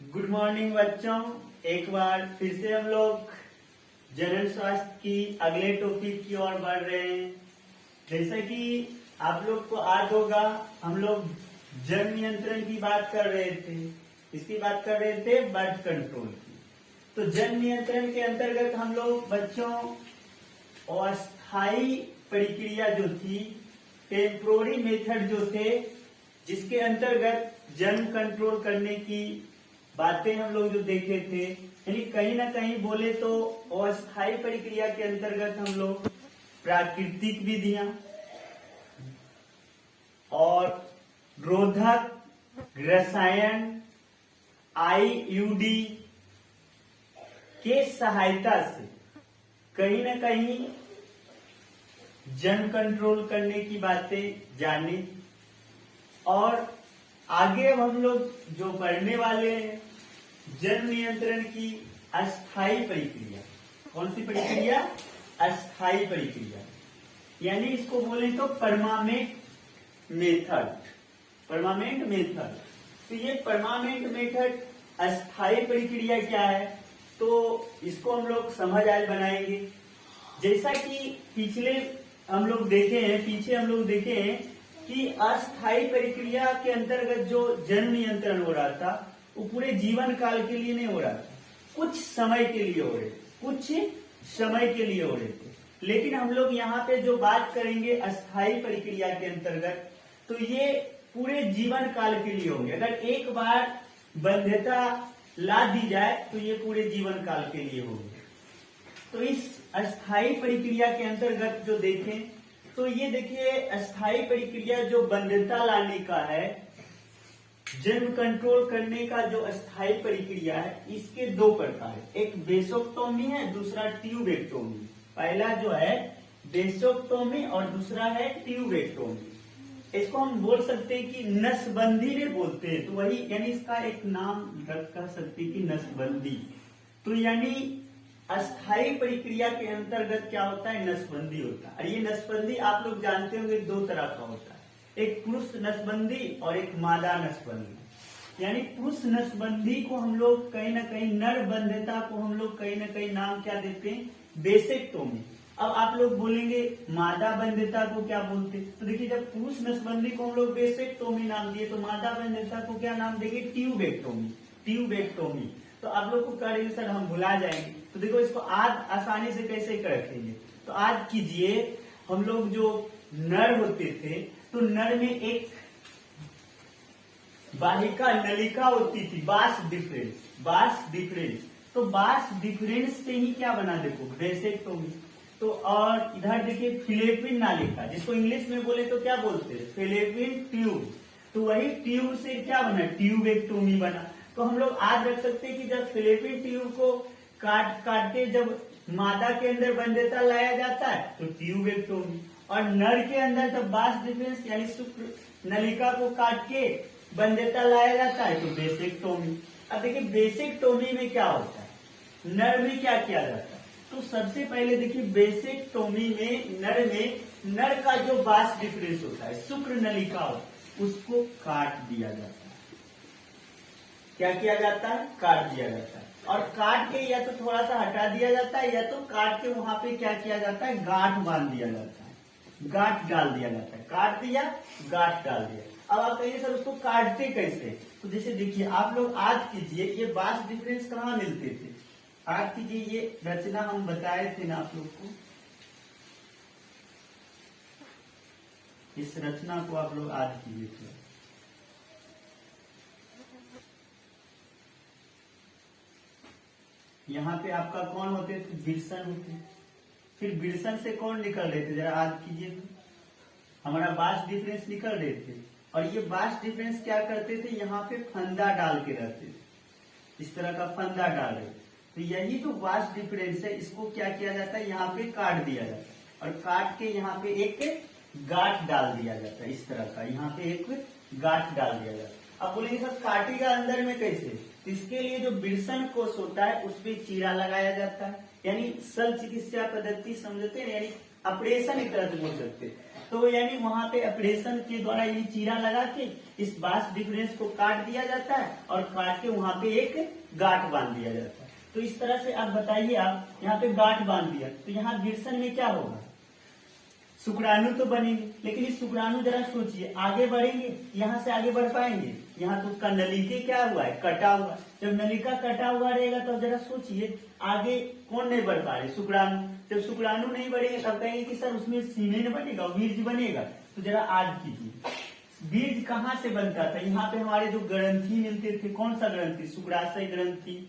Good morning बच्चों। एक बार फिर से हम लोग जनरल स्वास्थ्य की अगले टॉपिक की ओर बढ़ रहे हैं। जैसा कि आप लोग को याद होगा, हम लोग जन नियंत्रण की बात कर रहे थे। इसकी बात कर रहे थे बर्थ कंट्रोल की। तो जन नियंत्रण के अंतर्गत हम लोग बच्चों अस्थायी प्रक्रिया जो थी, टेम्पोररी मेथड जो थे, जिसके अंतर्गत जन कंट्रोल करने की बातें हम लोग जो देखे थे, यानी कहीं ना कहीं बोले तो अस्थायी प्रक्रिया के अंतर्गत हम लोग प्राकृतिक विधियां और रोधक रसायन आईयूडी के सहायता से कहीं ना कहीं जन कंट्रोल करने की बातें जानी। और आगे अब हम लोग जो पढ़ने वाले हैं जन नियंत्रण की अस्थायी प्रक्रिया। कौन सी प्रक्रिया? अस्थायी प्रक्रिया, यानी इसको बोले तो परमानेंट मेथड। परमानेंट मेथड, तो ये परमानेंट मेथड अस्थायी प्रक्रिया क्या है, तो इसको हम लोग समझ आज बनाएंगे। जैसा कि पीछे हम लोग देखे हैं कि अस्थायी प्रक्रिया के अंतर्गत जो जन नियंत्रण हो रहा था वो पूरे जीवन काल के लिए नहीं हो रहा था, कुछ समय के लिए हो रहे थे। लेकिन हम लोग यहाँ पे जो बात करेंगे अस्थायी प्रक्रिया के अंतर्गत, तो ये पूरे जीवन काल के लिए होंगे। अगर एक बार वैधता ला दी जाए तो ये पूरे जीवन काल के लिए होंगे। तो इस अस्थायी प्रक्रिया के अंतर्गत जो देखें, तो ये देखिए अस्थायी प्रक्रिया जो वैधता लाने का है, जन कंट्रोल करने का जो अस्थायी प्रक्रिया है, इसके दो प्रकार है। एक बेसोक्टोमी है, दूसरा ट्यूबेक्टोमी। पहला जो है बेसोक्टोमी और दूसरा है ट्यूबेक्टोमी। इसको हम बोल सकते हैं कि नसबंदी भी बोलते हैं, तो वही यानी इसका एक नाम कह सकते हैं कि नसबंदी। तो यानी अस्थायी प्रक्रिया के अंतर्गत क्या होता है? नसबंदी होता है। और ये नसबंदी आप लोग जानते होंगे दो तरह का होता है, एक पुरुष नसबंदी और एक मादा नसबंदी। यानी पुरुष नसबंदी को हम लोग कहीं ना कहीं, नर बंध्यता को हम लोग कहीं ना कहीं नाम क्या देते हैं? बेसेक्टोमी। अब आप लोग बोलेंगे मादा बंध्यता को क्या बोलते? तो देखिए, जब पुरुष नसबंदी को हम लोग बेसेक्टोमी नाम दिए, तो मादा बंध्यता को क्या नाम देंगे? ट्यूबेक्टोमी। तो आप लोग को करेंगे सर हम भुला जाएंगे, तो देखो इसको आज आसानी से कैसे कर रखेंगे। तो आज कीजिए, हम लोग जो नर होते थे, तो नर में एक बालिका नलिका होती थी, बास डिफरेंस। तो बास डिफरेंस से ही क्या बना, देखो बेसेक्टोमी। तो और इधर देखिए फिलिपिन नालिका, जिसको इंग्लिश में बोले तो क्या बोलते हैं? Philippine tube. तो वही ट्यूब से क्या बना? ट्यूबेक्टोमी बना। तो हम लोग आज रख सकते हैं कि जब फिलिपिन ट्यूब को काट के जब मादा के अंदर वैधता लाया जाता है तो ट्यूबेक्टोमी, और नर के अंदर जब बास डिफरेंस यानी शुक्र नलिका को काट के वैधता लाया जाता है तो बेसेक्टोमी। अब देखिए बेसेक्टोमी में क्या होता है, नर में क्या किया जाता है? तो सबसे पहले देखिए बेसेक्टोमी में नर का जो बास डिफरेंस होता है, शुक्र नलिका होता है, उसको काट दिया जाता है। क्या किया जाता है? काट दिया जाता है। और काट के या तो थोड़ा सा हटा दिया जाता है, या तो काट के वहां पे क्या किया जाता है? गांठ बांध दिया जाता है, गांठ डाल दिया जाता है। काट दिया, गांठ डाल दिया। अब आप कहिए सर उसको काटते कैसे? तो जैसे देखिए, आप लोग आज कीजिए, ये बास डिफरेंस कहाँ मिलते थे? आज कीजिए, ये रचना हम बताए थे ना आप लोग को, इस रचना को आप लोग आज कीजिए थे। यहाँ पे आपका कौन होते थे? विल्सन होते। फिर विल्सन से कौन निकल रहे थे? जरा याद कीजिए, तो हमारा बास डिफरेंस निकल रहे थे, और ये बास डिफरेंस क्या करते थे? यहाँ पे फंदा डाल के रहते थे, इस तरह का फंदा डाल रहे। तो यही जो बास डिफरेंस है, इसको क्या किया जाता है? यहाँ पे काट दिया जाता है, और काट के यहाँ पे एक गांठ डाल दिया जाता है, इस तरह का यहाँ पे एक गांठ डाल दिया जाता है। अब बोलेंगे सर काटेगा अंदर में कैसे? इसके लिए जो विल्सन कोष होता है उस पर चीरा लगाया जाता है, यानी शल्य चिकित्सा पद्धति समझते हैं, यानी ऑपरेशन एक तरह से बोल सकते हैं। तो यानी वहां पे ऑपरेशन के द्वारा ये चीरा लगा के इस बास डिफरेंस को काट दिया जाता है और काट के वहां पे एक गांठ बांध दिया जाता है। तो इस तरह से आप बताइए, आप यहाँ पे गांठ बांध दिया तो यहाँ विरसन में क्या होगा, शुक्राणु तो बनेंगे, लेकिन इस शुक्राणु जरा सोचिए आगे बढ़ेंगे, यहाँ से आगे बढ़ पाएंगे, यहाँ तो उसका नलिके क्या हुआ है, कटा हुआ। जब नलिका कटा हुआ रहेगा तो जरा सोचिए आगे कौन नहीं बढ़ पा रहे, शुक्राणु। जब शुक्राणु नहीं बढ़ेंगे तब कहेंगे कि सर उसमें सीमेन बनेगा, वीर्य बनेगा। तो जरा आज कीजिए, वीर्य कहाँ से बनता था, यहाँ पे हमारे जो ग्रंथि मिलते थे, कौन सा ग्रंथि, शुक्राशय ग्रंथि।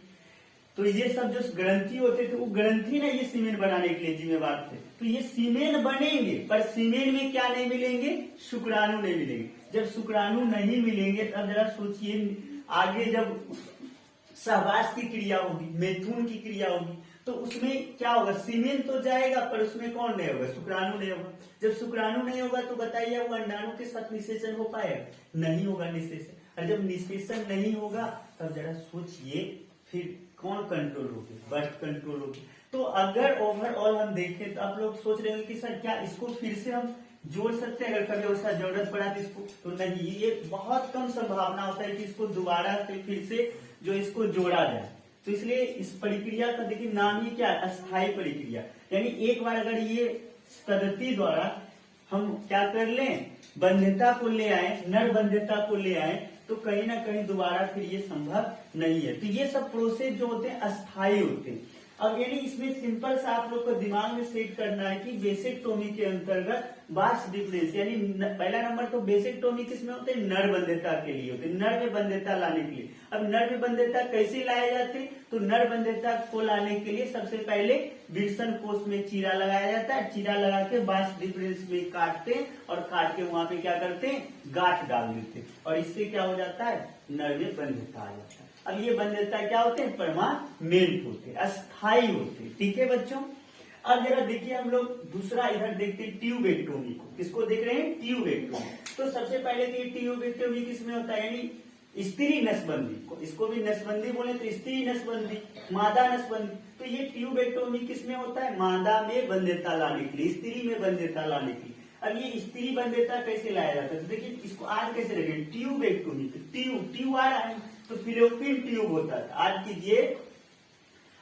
तो ये सब जो ग्रंथि होते थे वो ग्रंथि ना ये सीमेन बनाने के लिए जिम्मेवार थे। तो ये सीमेन बनेंगे पर सीमेन में क्या नहीं मिलेंगे, शुक्राणु नहीं मिलेंगे। जब शुक्राणु नहीं मिलेंगे तब जरा सोचिए आगे जब सहवास की क्रिया होगी, मैथुन की क्रिया होगी, तो उसमें क्या होगा, सीमेन तो जाएगा पर उसमें कौन नहीं होगा, शुक्राणु नहीं होगा। जब शुक्राणु नहीं होगा तो बताइए वो अंडाणु के साथ निषेचन हो पाएगा, नहीं होगा निषेचन। और जब निषेचन नहीं होगा तब जरा सोचिए फिर कौन कंट्रोल होगी, बर्थ कंट्रोल होगी। तो अगर ओवरऑल हम देखें तो आप लोग सोच रहे होंगे कि सर क्या इसको फिर से हम जोड़ सकते हैं, अगर कभी वैसा जरूरत पड़ा तो इसको, तो नहीं, ये बहुत कम संभावना होता है कि इसको दोबारा से फिर से जो इसको जोड़ा जाए। तो इसलिए इस प्रक्रिया का देखिए नाम ही क्या है, अस्थायी प्रक्रिया। यानी एक बार अगर ये पद्धति द्वारा हम क्या कर लें, बंध्यता को ले आए, नर बंध्यता को ले आए, तो कहीं ना कहीं दोबारा फिर ये संभव नहीं है। तो ये सब प्रोसेस जो होते हैं अस्थायी होते हैं। अब यानी इसमें सिंपल सा आप लोग को दिमाग में सेट करना है कि बेसेक्टोमी के अंतर्गत बास डिफरेंस, यानी पहला नंबर तो बेसेक्टोमी किसमें होते हैं, नर बंध्यता के लिए होते हैं, नर में बंध्यता लाने के लिए। अब नर में बंध्यता कैसे लाए जाते, तो नर बंध्यता को लाने के लिए सबसे पहले विरसन कोष में चीरा लगाया जाता है, चीरा लगा के बास डिफरेंस में काटते हैं और काट के वहां पे क्या करते हैं, गांठ डाल देते हैं, और इससे क्या हो जाता है, नर में बंध्यता आ जाता है। अब ये बंध्यता क्या होते हैं, परमानेंट होते हैं, अस्थायी होते हैं। ठीक है बच्चों, अब जरा देखिए हम लोग दूसरा इधर देखते हैं ट्यूबेक्टोमी को। किसको देख रहे हैं, ट्यूबेक्टोमी। तो सबसे पहले तो ट्यूबेक्टोमी किसमें होता है, यानी स्त्री नसबंदी को, इसको भी नसबंदी बोले तो स्त्री नसबंदी, मादा नसबंदी। तो ये ट्यूबेक्टोमी किसमें होता है, मादा में बंध्यता लाने के लिए, स्त्री में बंध्यता लाने के लिए। अब ये स्त्री बंध्यता कैसे लाया जाता है, तो देखिए इसको आज कैसे रखें, ट्यूबेक्टोमी। तो ट्यूब आ रहा है तो फिलोपियन ट्यूब होता था। आज कीजिए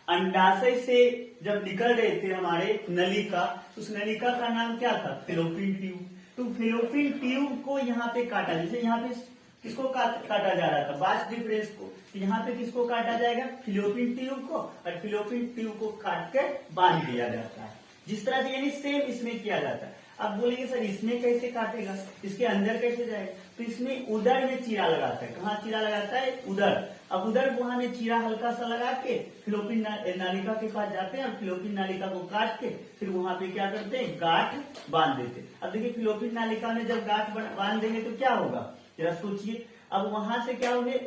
अंडाशय से जब निकल रहे थे हमारे नलिका, उस नलिका का नाम क्या था, फिलोपियन ट्यूब। तो फिलोपियन ट्यूब को यहाँ पे काटा, जैसे यहाँ पे किसको काटा जा रहा था, बास डिफरेंस को, तो यहाँ पे किसको काटा जाएगा, फिलोपियन ट्यूब को, और फिलोपियन ट्यूब को काट कर बांध दिया जाता है। जिस तरह से यानी सेम इसमें किया जाता है। अब बोलेंगे सर इसमें कैसे काटेगा, इसके अंदर कैसे जाएगा, तो इसमें उदर में चीरा लगाता है। कहाँ चीरा लगाता है, उदर। अब उदर गुहा में चीरा हल्का सा लगा के फिलोपियन नालिका के पास जाते हैं और फिलोपियन नालिका को काट के फिर वहां पे क्या करते हैं, गांठ बांध देते हैं। अब देखिए फिलोपियन नालिका में जब गांठ बांध देंगे तो क्या होगा, जरा सोचिए। अब वहां से क्या होंगे,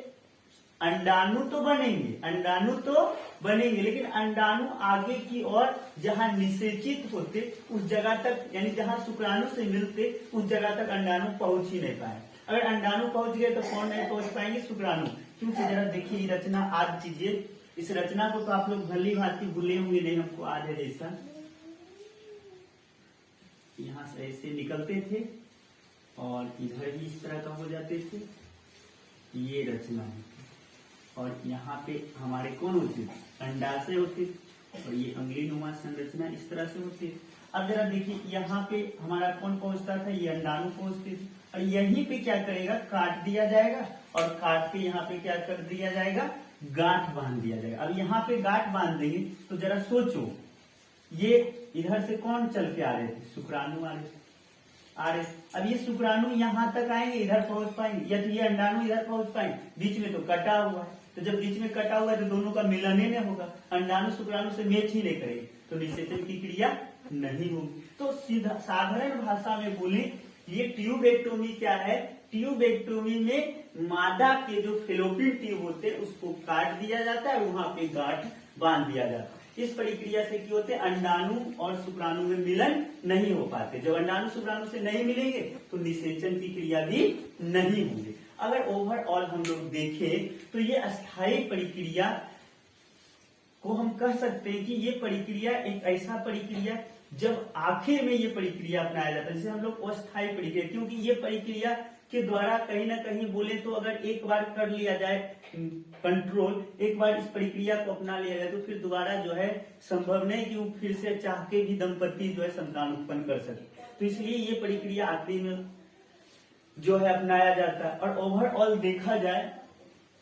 अंडाणु तो बनेंगे, अंडाणु तो बनेंगे, लेकिन अंडाणु आगे की ओर जहां निषेचित होते उस जगह तक, यानी जहां शुक्राणु से मिलते उस जगह तक अंडाणु पहुंच ही नहीं पाए। अगर अंडाणु पहुंच गए तो कौन नहीं पहुंच पाएंगे, शुक्राणु। क्योंकि जरा देखिए रचना आज कीजिए, इस रचना को तो आप लोग भली भांति भूले हुए नहीं, हमको आज है जैसा यहाँ से ऐसे निकलते थे और इधर भी इस तरह का हो जाते थे, ये रचना है। और यहाँ पे हमारे कौन होते, अंडाशय होते, और ये अंगुलीनुमा संरचना इस तरह से होती है। अब जरा देखिए यहाँ पे हमारा कौन पहुंचता था, ये अंडाणु पहुंचते थे, और यहीं पे क्या करेगा, काट दिया जाएगा, और काट के यहाँ पे क्या कर दिया जाएगा, गांठ बांध दिया जाएगा। अब यहाँ पे गांठ बांध देंगे तो जरा सोचो, ये इधर से कौन चल के आ रहे थे, शुक्राणु आ रहे। अब ये शुक्राणु यहाँ तक आएंगे, इधर पहुंच पाएंगे, या तो ये अंडाणु इधर पहुंच पाएंगे, बीच में तो कटा हुआ है। तो जब बीच में कटा हुआ है तो दोनों का मिलन ही नहीं होगा, अंडाणु शुक्राणु से मैच ही नहीं करेगी, तो निषेचन की क्रिया नहीं होगी। तो सीधा साधारण भाषा में बोले, ये ट्यूबेक्टोमी क्या है, ट्यूबेक्टोमी में मादा के जो फेलोपियन ट्यूब होते हैं उसको काट दिया जाता है, वहां पे गांठ बांध दिया जाता है। इस प्रक्रिया से क्या होते हैं, अंडाणु और शुक्राणु में मिलन नहीं हो पाते। जब अंडाणु शुक्राणु से नहीं मिलेंगे तो निषेचन की क्रिया भी नहीं होगी। अगर ओवरऑल हम लोग देखें तो ये अस्थायी प्रक्रिया को हम कह सकते हैं कि ये प्रक्रिया एक ऐसा प्रक्रिया जब आखिर में ये प्रक्रिया अपनाया जाता है, जैसे हम लोग अस्थायी प्रक्रिया, क्योंकि ये प्रक्रिया के द्वारा कहीं ना कहीं बोले तो अगर एक बार कर लिया जाए कंट्रोल, एक बार इस प्रक्रिया को अपना लिया जाए तो फिर दोबारा जो है संभव नहीं कि वो फिर से चाह के भी दंपति जो है संतान उत्पन्न कर सके। तो इसलिए ये प्रक्रिया आखिरी में जो है अपनाया जाता है। और ओवरऑल देखा जाए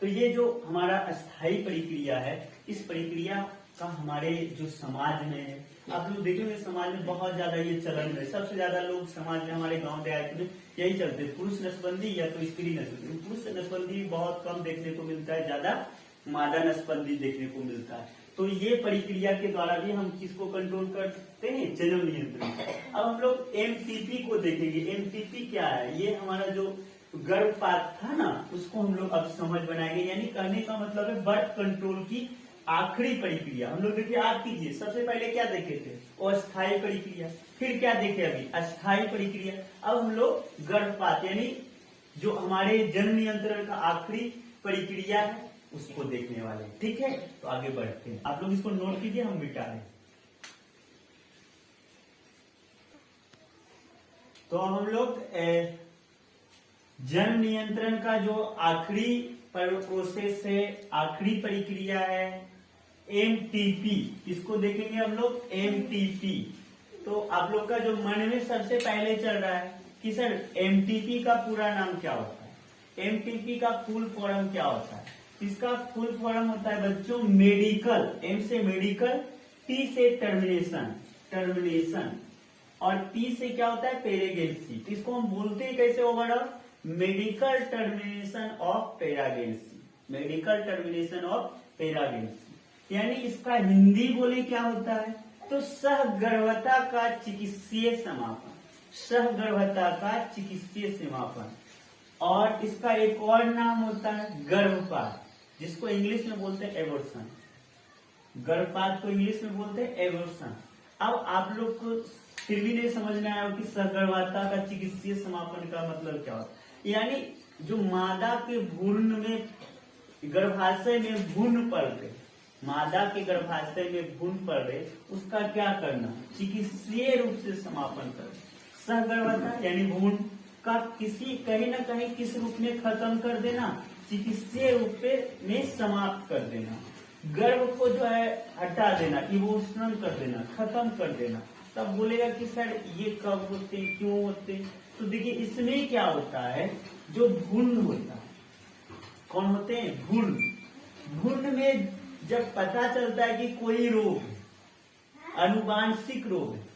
तो ये जो हमारा अस्थायी प्रक्रिया है, इस प्रक्रिया का हमारे जो समाज में है, आप लोग देखेंगे समाज में बहुत ज्यादा ये चलन है। सबसे ज्यादा लोग समाज में हमारे गांव देहात में यही चलते, पुरुष नसबंदी या तो स्त्री नसबंदी। पुरुष नसबंदी बहुत कम देखने को मिलता है, ज्यादा मादा नसबंदी देखने को मिलता है। तो ये प्रक्रिया के द्वारा भी हम किसको कंट्रोल कर सकते हैं, जन्म नियंत्रण। अब हम लोग एमटीपी को देखेंगे। एमटीपी क्या है, ये हमारा जो गर्भपात था ना, उसको हम लोग अब समझ बनाएंगे। यानी कहने का मतलब है बर्थ कंट्रोल की आखिरी प्रक्रिया। हम लोग देखिए, आप कीजिए, सबसे पहले क्या देखे थे, अस्थायी प्रक्रिया, फिर क्या देखे अभी, अस्थायी प्रक्रिया। अब हम लोग गर्भपात यानी जो हमारे जन्म नियंत्रण का आखिरी प्रक्रिया है उसको देखने वाले हैं। ठीक है, तो आगे बढ़ते हैं। आप लोग इसको नोट कीजिए, हम मिटा दें। तो हम लोग जन्म नियंत्रण का जो आखिरी प्रोसेस है, आखिरी प्रक्रिया है एमटीपी, इसको देखेंगे हम लोग एमटीपी। तो आप लोग का जो मन में सबसे पहले चल रहा है कि सर एमटीपी का पूरा नाम क्या होता है, एमटीपी का फुल फॉर्म क्या होता है। इसका फुल फॉर्म होता है बच्चों मेडिकल, एम से मेडिकल, टी से टर्मिनेशन, टर्मिनेशन, और पी से क्या होता है पेरेगेंसी। इसको हम बोलते हैं कैसे overall, medical termination of pregnancy, medical termination of pregnancy. यानी इसका हिंदी बोले क्या होता है, तो सहगर्भता का चिकित्सीय समापन, सहगर्भता का चिकित्सीय समापन। और इसका एक और नाम होता है गर्भपात, जिसको इंग्लिश में बोलते हैं एबॉर्शन। गर्भपात को इंग्लिश में बोलते हैं एबॉर्शन। अब आप लोग को फिर भी नहीं समझ में आया कि सहगर्भता का चिकित्सीय समापन का मतलब क्या होता है। यानी जो मादा के भ्रूण में, गर्भाशय में भ्रूण पड़ गए, मादा के गर्भाशय में भ्रूण पड़ गए, उसका क्या करना, चिकित्सीय रूप से समापन करना। सहगर्भता यानी भ्रूण का किसी कहीं ना कहीं किस रूप में खत्म कर देना, चिकित्सीय रूप में समाप्त कर देना। गर्भ को जो है हटा देना, इवोल्यूशन कर देना, खत्म कर देना। तब बोलेगा कि सर ये कब होते हैं, क्यों होते हैं। तो देखिए इसमें क्या होता है, जो भ्रूण होता है, कौन होते हैं, भ्रूण। भ्रूण में जब पता चलता है कि कोई रोग है, अनुवांशिक रोग है।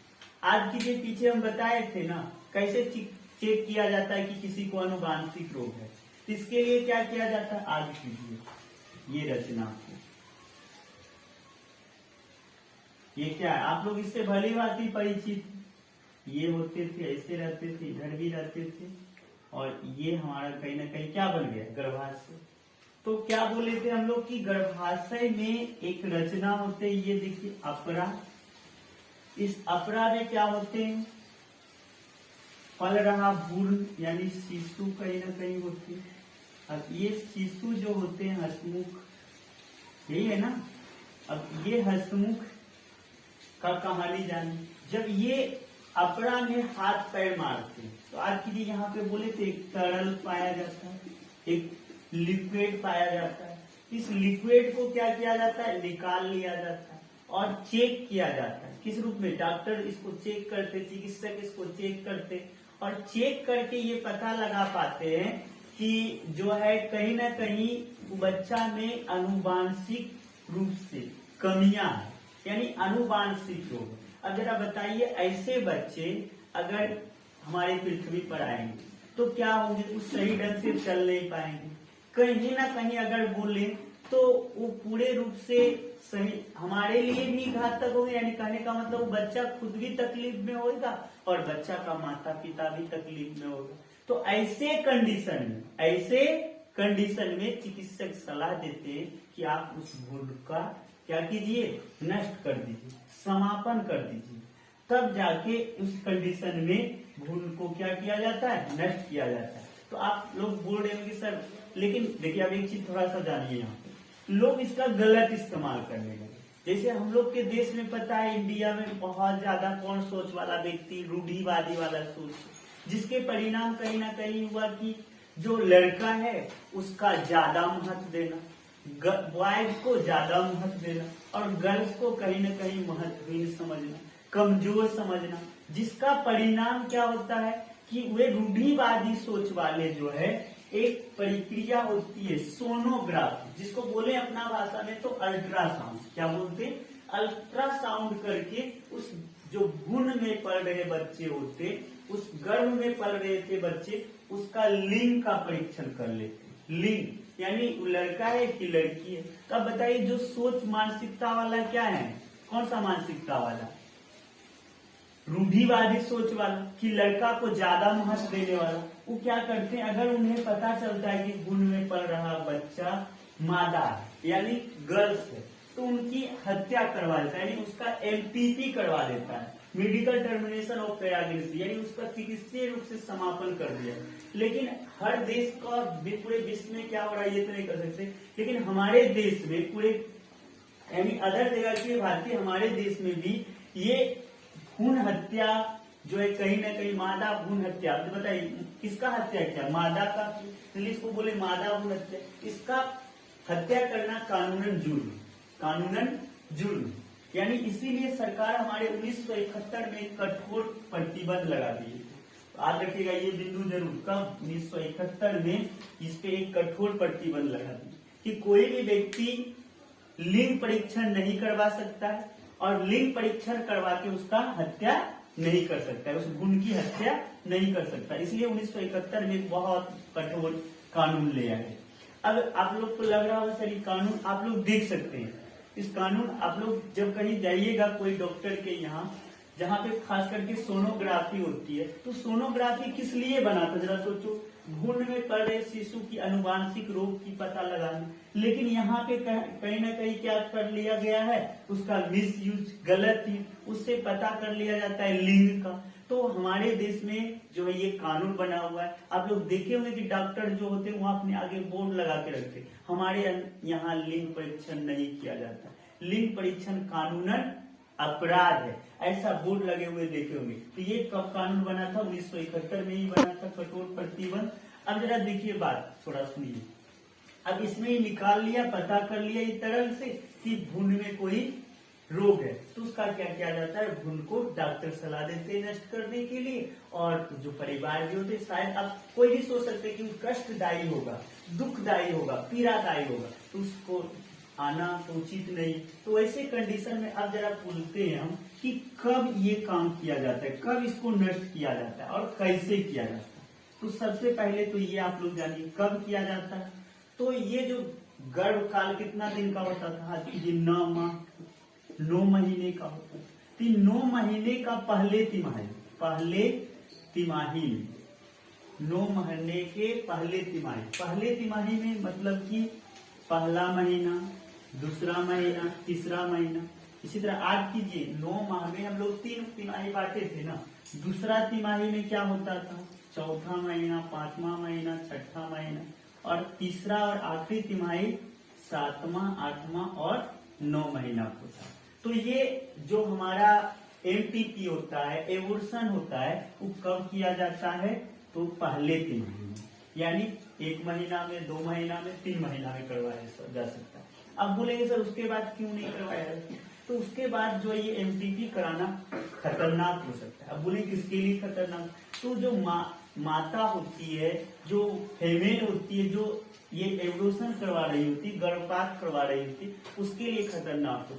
आज की के पीछे हम बताए थे ना कैसे चेक किया जाता है कि किसी को अनुवांशिक रोग है। इसके लिए क्या किया जाता है, आज कीजिए ये रचना को। ये क्या है, आप लोग इससे भली भांति परिचित। ये होते थे, ऐसे रहते थे, इधर भी रहते थे, और ये हमारा कहीं ना कहीं क्या बन गया, गर्भाशय। तो क्या बोले थे हम लोग कि गर्भाशय में एक रचना होते है, ये देखिए अपरा। इस अपरा में क्या होते हैं, पल रहा भ्रूण यानी शिशु कहीं ना कहीं होते हैं। अब ये शिशु जो होते हैं हसमुख, यही है ना। अब ये हसमुख का कहानी जानी, जब ये अपरा में हाथ पैर मारते हैं तो आज की यहाँ पे बोले थे एक तरल पाया जाता है, एक लिक्विड पाया जाता है। इस लिक्विड को क्या किया जाता है, निकाल लिया जाता है और चेक किया जाता है। किस रूप में, डॉक्टर इसको चेक करते, चिकित्सक इसको चेक करते, और चेक करके ये पता लगा पाते हैं कि जो है कहीं ना कहीं बच्चा में अनुवांशिक रूप से कमियां है, यानी अनुवांशिक रोग। अब जरा बताइए, ऐसे बच्चे अगर हमारे पृथ्वी पर आएंगे तो क्या होंगे, वो सही ढंग से चल नहीं पाएंगे, कहीं ना कहीं अगर बोले तो वो पूरे रूप से सही हमारे लिए भी घातक होंगे। यानी कहने का मतलब वो बच्चा खुद भी तकलीफ में होगा और बच्चा का माता पिता भी तकलीफ में होगा। तो ऐसे कंडीशन में चिकित्सक सलाह देते हैं कि आप उस भ्रूण का क्या कीजिए, नष्ट कर दीजिए, समापन कर दीजिए। तब जाके उस कंडीशन में भ्रूण को क्या किया जाता है, नष्ट किया जाता है। तो आप लोग बोल रहे होंगे सर, लेकिन देखिए अब एक चीज थोड़ा सा जानिए, यहाँ पे लोग इसका गलत इस्तेमाल करने लगे। जैसे हम लोग के देश में पता है, इंडिया में बहुत ज्यादा कौन सोच वाला व्यक्ति, रूढ़िवादी वाला सोच, जिसके परिणाम कहीं ना कहीं हुआ कि जो लड़का है उसका ज्यादा महत्व देना, बॉयज को ज्यादा महत्व देना और गर्ल्स को कहीं ना कहीं महत्वहीन समझना, कमजोर समझना, जिसका परिणाम क्या होता है कि वे रूढ़िवादी सोच वाले जो है एक प्रक्रिया होती है सोनोग्राफी, जिसको बोले अपना भाषा में तो अल्ट्रासाउंड, क्या बोलते हैं, अल्ट्रासाउंड करके उस जो भ्रूण में पल रहे बच्चे होते, उस गर्भ में पल रहे थे बच्चे, उसका लिंग का परीक्षण कर लेते। लिंग यानी लड़का है कि लड़की है। तो अब बताइए जो सोच मानसिकता वाला क्या है, कौन सा मानसिकता वाला, रूढ़िवादी सोच वाला कि लड़का को ज्यादा महत्व देने वाला, वो क्या करते हैं, अगर उन्हें पता चलता है कि भ्रूण में पल रहा बच्चा मादा है यानी गर्ल्स है, तो उनकी हत्या करवा देता है, यानी उसका एमटीपी करवा देता है, मेडिकल टर्मिनेशन ऑफ प्रेगनेंसी, यानी उसका चिकित्सीय रूप से समापन कर दिया। लेकिन हर देश का पूरे विश्व में क्या हो रहा है ये तो नहीं कर सकते, लेकिन हमारे देश में पूरे यानी अदर जगह के भारतीय हमारे देश में भी ये भ्रूण हत्या जो है कहीं ना कहीं मादा भ्रूण हत्या, तो बताइए किसका हत्या किया, मादा का, इसको बोले मादा भ्रूण हत्या, इसका हत्या करना कानूनन जुर्म, कानूनन जुर्म, यानी इसीलिए सरकार हमारे 1971 में कठोर प्रतिबंध लगा दिए। याद रखिएगा ये बिंदु जरूर, कब 1971 में इस पे एक कठोर प्रतिबंध लगा दिए कि कोई भी व्यक्ति लिंग परीक्षण नहीं करवा सकता है और लिंग परीक्षण करवा के उसका हत्या नहीं कर सकता है, उस भ्रूण की हत्या नहीं कर सकता। इसलिए 1971 में बहुत कठोर कानून ले आए। अब आप लोग को लग रहा होगा सर ये कानून आप लोग देख सकते हैं, इस कानून आप लोग जब कहीं जाइएगा कोई डॉक्टर के यहाँ जहाँ पे खास करके सोनोग्राफी होती है, तो सोनोग्राफी किस लिए बना था जरा सोचो, भ्रूण में पल रहे शिशु की अनुवांशिक रोग की पता लगाने, लेकिन यहाँ पे कहीं ना कहीं क्या कर लिया गया है, उसका मिसयूज, गलत ही उससे पता कर लिया जाता है लिंग का। तो हमारे देश में जो है ये कानून बना हुआ है, आप लोग देखे होंगे कि डॉक्टर जो होते हैं वहाँ अपने आगे बोर्ड लगा के रखते, हमारे यहाँ लिंग परीक्षण नहीं किया जाता, लिंग परीक्षण कानूनन अपराध है, ऐसा बोर्ड लगे हुए देखे होंगे। तो ये कब कानून बना था, 1971 में ही बना था, कठोर प्रतिबंध। अब जरा देखिए बात, थोड़ा सुनिए, अब इसमें ही निकाल लिया, पता कर लिया इस तरह से कि भ्रूण में कोई रोग है, तो उसका क्या किया जाता है, भ्रूण को डॉक्टर सलाह देते हैं नष्ट करने के लिए, और जो परिवार भी होते शायद आप कोई भी सोच सकते हैं कि कष्टदायी होगा, दुखदायी होगा, पीड़ादायी होगा, तो उसको आना तो उचित नहीं। तो ऐसे कंडीशन में अब जरा पूछते हैं हम कि कब ये काम किया जाता है, कब इसको नष्ट किया जाता है और कैसे किया जाता है। तो सबसे पहले तो ये आप लोग जानिए कब किया जाता है। तो ये जो गर्भ काल कितना दिन का होता था, ये 9 महीने का होता है। तो 9 महीने का पहले तिमाही में 9 महीने के पहले तिमाही में मतलब कि पहला महीना, दूसरा महीना, तीसरा महीना, इसी तरह आज कीजिए 9 माह में हम लोग 3 तिमाही बांटे थे ना। दूसरा तिमाही में क्या होता था, चौथा महीना, 5वां महीना, 6ठा महीना, और तीसरा और आखिरी तिमाही 7वां, 8वां और 9 महीना होता है। तो ये जो हमारा एमटीपी होता है, एवोल्यूशन होता है, वो कब किया जाता है, तो पहले तिमाही में, यानी 1 महीना में, 2 महीना में, 3 महीना में करवाया जा सकता है। अब बोलेंगे सर उसके बाद क्यों नहीं करवाया जाता, तो उसके बाद जो ये एमटीपी कराना खतरनाक हो सकता है। अब बोले किसके लिए खतरनाक, तो जो माता होती है, जो फीमेल होती है, जो ये एवोल्यूशन करवा रही होती, गर्भपात करवा रही होती, उसके लिए खतरनाक हो।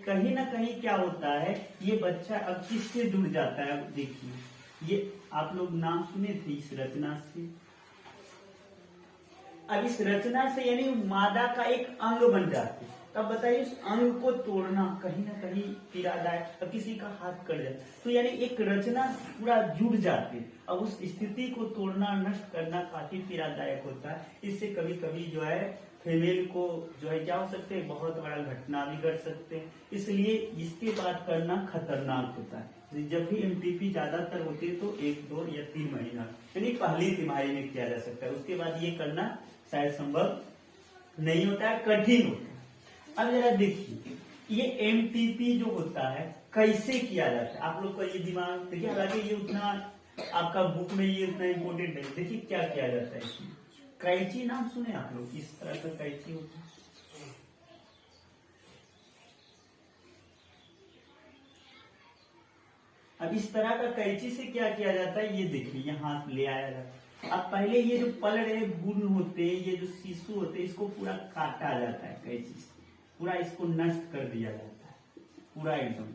कहीं ना कहीं क्या होता है, ये बच्चा अब किससे जुड़ जाता है, अब देखिए ये आप लोग नाम सुने थे इस रचना से, अब इस रचना से यानी मादा का एक अंग बन जाते। तब बताइए उस अंग को तोड़ना कहीं ना कहीं पीड़ादायक, अब किसी का हाथ कट जाए तो यानी एक रचना पूरा जुड़ जाती, अब उस स्थिति को तोड़ना, नष्ट करना काफी पीड़ादायक होता है। इससे कभी कभी जो है फीमेल को जो है क्या हो सकते हैं, बहुत बड़ा घटना भी घट सकते हैं, इसलिए इसके बाद करना खतरनाक होता है। जब भी एमटीपी ज्यादातर होती है तो 1, 2 या 3 महीना यानी पहली तिमाही में किया जा सकता है, उसके बाद ये करना शायद संभव नहीं होता है, कठिन होता है। अब जरा देखिए ये एमटीपी जो होता है कैसे किया जाता है, आप लोग का ये दिमाग देखिए, हालांकि ये उतना आपका बुक में ये इतना इम्पोर्टेंट है। देखिए क्या किया जाता है इसमें। कैंची नाम सुने आप लोग, किस तरह का कैंची होता है? अब इस तरह का कैंची से क्या किया जाता है, ये देखिए यहाँ ले आया जाता है। अब पहले ये जो पल रहे भ्रूण होते हैं, ये जो शिशु होते हैं, इसको पूरा काटा जाता है कैंची से, पूरा इसको नष्ट कर दिया जाता है, पूरा एकदम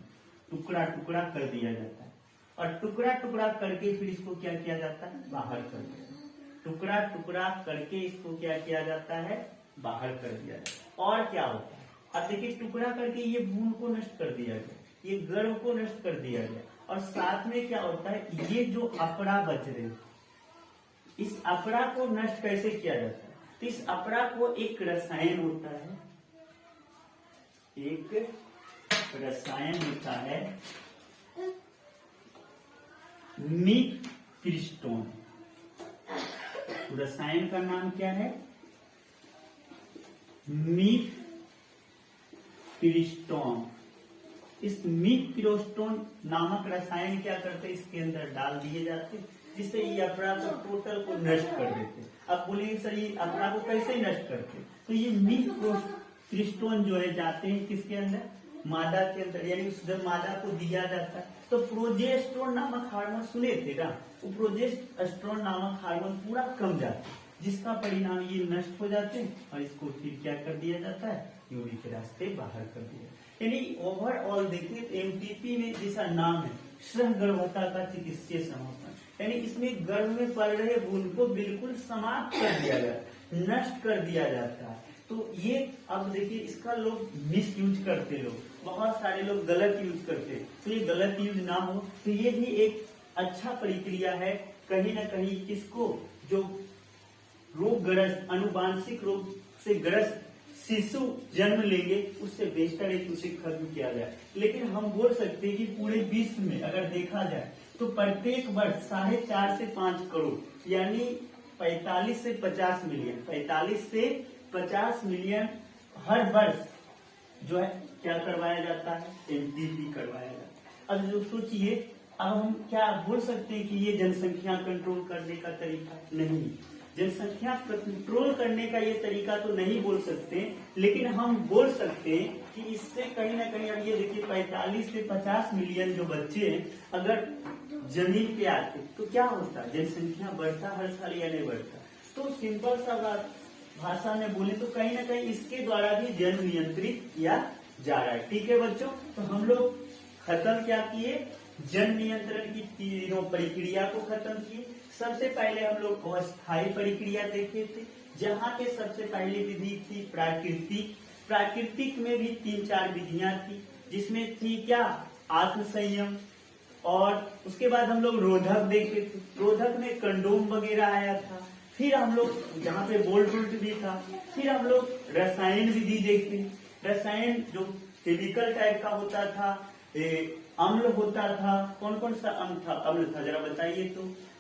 टुकड़ा टुकड़ा कर दिया जाता है। और टुकड़ा टुकड़ा करके फिर इसको क्या किया जाता है, बाहर कर दिया जाता है। टुकड़ा टुकड़ा करके इसको क्या किया जाता है, बाहर कर दिया जाता है। और क्या होता है, अब देखिए टुकड़ा करके ये भ्रूण को नष्ट कर दिया गया, ये गर्भ को नष्ट कर दिया गया, और साथ में क्या होता है, ये जो अपरा बच रहे, इस अपरा को नष्ट कैसे किया जाता है, तो इस अपरा को एक रसायन होता है, एक रसायन होता है मीथ्रिस्टोन। रसायन का नाम क्या है, मीथ्रिस्टोन। इस मीथ्रिस्टोन नामक रसायन क्या करते, इसके अंदर डाल दिए जाते, जिससे ये अपरा को टोटल को नष्ट कर देते। अब बोलेंगे सर ये अपरा को कैसे नष्ट करते, तो ये मीथ्रिस्टोन जो है जाते हैं किसके अंदर, मादा के अंदर, यानी जब मादा को दिया जाता है तो प्रोजेस्टेरोन नामक हार्मोन सुने थे ना, वो प्रोजेस्टेरोन नामक हार्मोन पूरा कम जाता है, जिसका परिणाम ये नष्ट हो जाते हैं, और इसको फिर क्या कर दिया जाता है, यूरिन के रास्ते बाहर कर दिया। यानी ओवरऑल देखिए एमटीपी में जैसा नाम है, सहगर्भता का चिकित्सीय समापन, यानी इसमें गर्भ में पल रहे भ्रूण को बिल्कुल समाप्त कर दिया गया, नष्ट कर दिया जाता है। तो ये अब देखिए इसका लोग मिस यूज करते, लोग बहुत सारे लोग गलत यूज करते, तो ये गलत यूज ना हो, तो ये भी एक अच्छा प्रक्रिया है। कहीं ना कहीं किसको, जो रोगग्रस्त अनुवांशिक रोग से ग्रस्त शिशु जन्म लेंगे, उससे बेहतर है कि उसे खत्म किया जाए। लेकिन हम बोल सकते हैं कि पूरे विश्व में अगर देखा जाए तो प्रत्येक वर्ष 4.5 से 5 करोड़ यानी 45 से 50 मिलियन 45 से 50 मिलियन हर वर्ष जो है क्या करवाया जाता है, एमटीपी करवाया जाता है। अब जो सोचिए, अब हम क्या बोल सकते हैं कि ये जनसंख्या कंट्रोल करने का तरीका नहीं, जनसंख्या कंट्रोल करने का ये तरीका तो नहीं बोल सकते, लेकिन हम बोल सकते हैं कि इससे कहीं ना कहीं, अब ये देखिए 45 से 50 मिलियन जो बच्चे हैं अगर जमीन पे आते तो क्या होता, जनसंख्या बढ़ता हर साल या नहीं बढ़ता। तो सिंपल सा बात भाषा में बोले तो कहीं ना कहीं इसके द्वारा भी जन्म नियंत्रित किया जा रहा है। ठीक है बच्चों, तो हम लोग खत्म क्या किए, जन्म नियंत्रण की तीनों प्रक्रिया को खत्म किए। सबसे पहले हम लोग अस्थायी प्रक्रिया देखे थे, जहाँ पे सबसे पहली विधि थी प्राकृतिक। प्राकृतिक में भी 3-4 विधियां थी, जिसमें थी क्या, आत्मसंयम, और उसके बाद हम लोग रोधक देखे थे, रोधक में कंडोम वगैरह आया था। फिर हम लोग जहाँ पे बोल्ट भी था, फिर हम लोग रसायन विधि देखते, रसायन जो केमिकल टाइप का होता था, अम्ल होता था, कौन कौन सा अम्ल था जरा बताइए।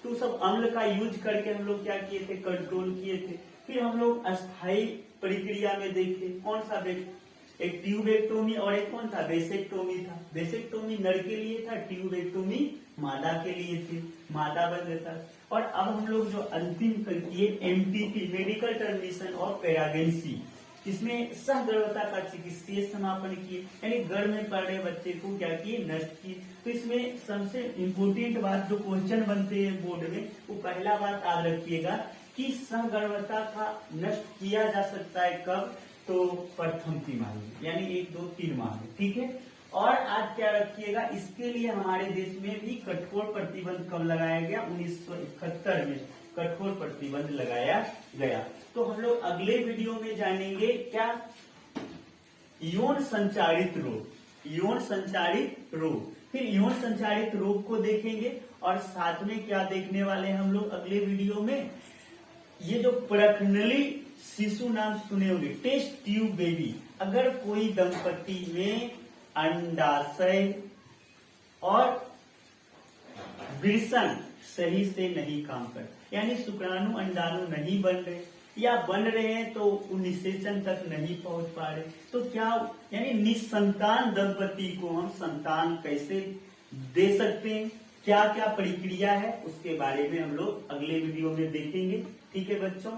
तो सब अम्ल का यूज करके हम लोग क्या किए थे, कंट्रोल किए थे। फिर हम लोग अस्थायी प्रक्रिया में देखे, कौन सा, एक ट्यूबेक्टोमी और एक कौन था, बेसेक्टोमी था। बेसेक्टोमी नर के लिए था, ट्यूबेक्टोमी मादा के लिए थी, मादा बन जाता। और अब हम लोग जो अंतिम किए MTP, medical termination of pregnancy, इसमें सहगर्भता का चिकित्सीय समापन किए, यानी गर्भ में पड़ रहे बच्चे को क्या किए, नष्ट किए। तो इसमें सबसे इम्पोर्टेंट बात जो क्वेश्चन बनते हैं बोर्ड में, वो पहला बात याद रखिएगा कि सहगर्भता का नष्ट किया जा सकता है कब, तो प्रथम तिमाही यानी 1, 2, 3 माह में। ठीक है, और आज क्या रखिएगा, इसके लिए हमारे देश में भी कठोर प्रतिबंध कब लगाया गया, 1971 में कठोर प्रतिबंध लगाया गया। तो हम लोग अगले वीडियो में जानेंगे क्या, यौन संचारित रोग, यौन संचारित रोग, फिर यौन संचारित रोग को देखेंगे। और साथ में क्या देखने वाले हम लोग अगले वीडियो में, ये जो प्रखनली शिशु नाम सुने होंगे, टेस्ट ट्यूब बेबी, अगर कोई दंपति में अंडाशय और वृषण सही से नहीं काम कर, यानी शुक्राणु अंडाणु नहीं बन रहे, या बन रहे हैं तो वो निषेचन तक नहीं पहुंच पा रहे, तो क्या, यानी निसंतान दंपति को हम संतान कैसे दे सकते हैं, क्या क्या प्रक्रिया है उसके बारे में हम लोग अगले वीडियो में देखेंगे। ठीक है बच्चों।